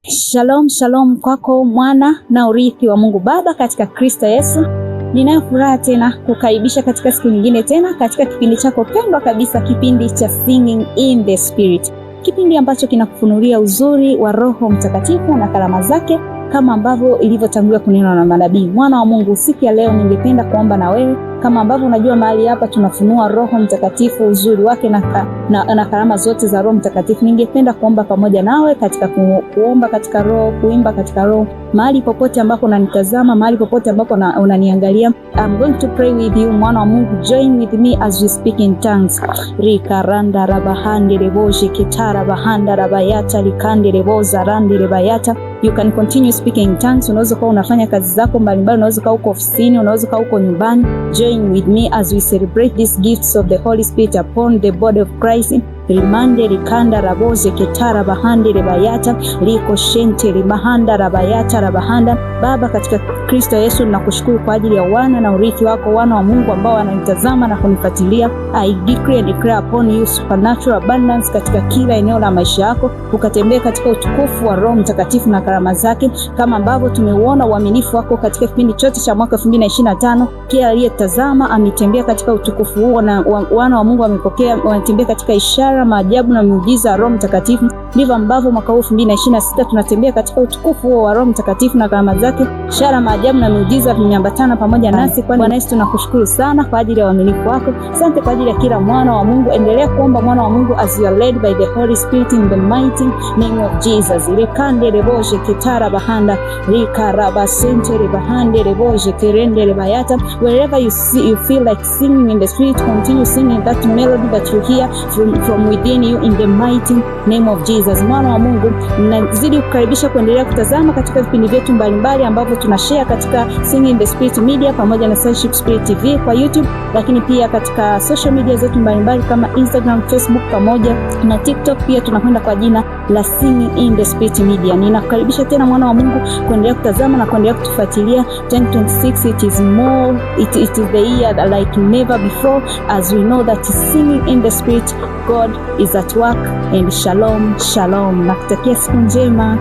Shalom, shalom kwako mwana na urithi wa Mungu Baba katika Kristo Yesu. Ninayo furaha tena kukaribisha katika siku nyingine tena katika kipindi chako pendwa kabisa, kipindi cha Singing in the Spirit. Kipindi ambacho kinakufunulia uzuri wa Roho Mtakatifu na karama zake kama ambavyo ilivyotangulia kunenwa na manabii. Mwana wa Mungu, siku ya leo ningependa kuomba na wewe. Kama ambavyo unajua mahali hapa tunafunua Roho Mtakatifu, uzuri wake na karama zote za Roho Mtakatifu. Ningependa kuomba pamoja nawe katika kuomba katika Roho, kuimba katika Roho. Mahali popote ambapo unanitazama, mahali popote ambapo unaniangalia, I'm going to pray with you. Mwana wa Mungu, join with me as we speak in tongues. Rikaranda rabahande reboje kitara bahanda rabayata likande reboza rande rebayata. You can continue speaking in tongues. Unaweza kuwa unafanya kazi zako mbalimbali, unaweza kuwa uko ofisini, unaweza kuwa uko nyumbani. Join with me as we celebrate these gifts of the Holy Spirit upon the body of Christ. Rimande rikanda raboze ketara bahande rebayata liko shente ribahanda rabayata rabahanda. Baba, katika Kristo Yesu nakushukuru kwa ajili ya wana na urithi wako, wana wa Mungu ambao wananitazama na kunifuatilia. I decree and declare upon you supernatural abundance katika kila eneo la maisha yako, ukatembea katika utukufu wa Roho Mtakatifu na karama zake, kama ambavyo tumeuona uaminifu wako katika kipindi chote cha mwaka 2025. Kila aliyetazama ametembea katika utukufu huo, na wana wa Mungu wamepokea, wanatembea katika ishara, maajabu na miujiza ya Roho Mtakatifu. Ndivyo ambavyo mwaka 2026 tunatembea katika utukufu huo wa Roho Mtakatifu na karama zake. Ishara, maajabu na miujiza vimeambatana pamoja nasi. Kwa Bwana Yesu tunakushukuru sana kwa ajili ya uaminifu wako. Asante kwa ajili ya kila mwana wa Mungu. Endelea kuomba mwana wa Mungu as you are led by the Holy Spirit in the mighty name of Jesus. Rekande reboje kitara bahanda rikaraba sente rebahande reboje kerende rebayata. Wherever you feel like singing in the Spirit, continue singing that melody that you hear from within you in the mighty name of Jesus. Mwana wa Mungu, nazidi kukaribisha kuendelea kutazama katika vipindi vyetu mbalimbali ambavyo tunashare katika Singing in the Spirit Media pamoja na Sonship Spirit TV kwa YouTube, lakini pia katika social media zetu mbalimbali kama Instagram, Facebook pamoja na TikTok. Pia tunakwenda kwa jina la Singing in the Spirit Media. Ninakukaribisha tena mwana wa Mungu kuendelea kutazama na kuendelea kutufuatilia. 2026 it is the year like never before, as we know that singing in the Spirit, God is at work. And shalom, shalom. Nakutakia siku njema.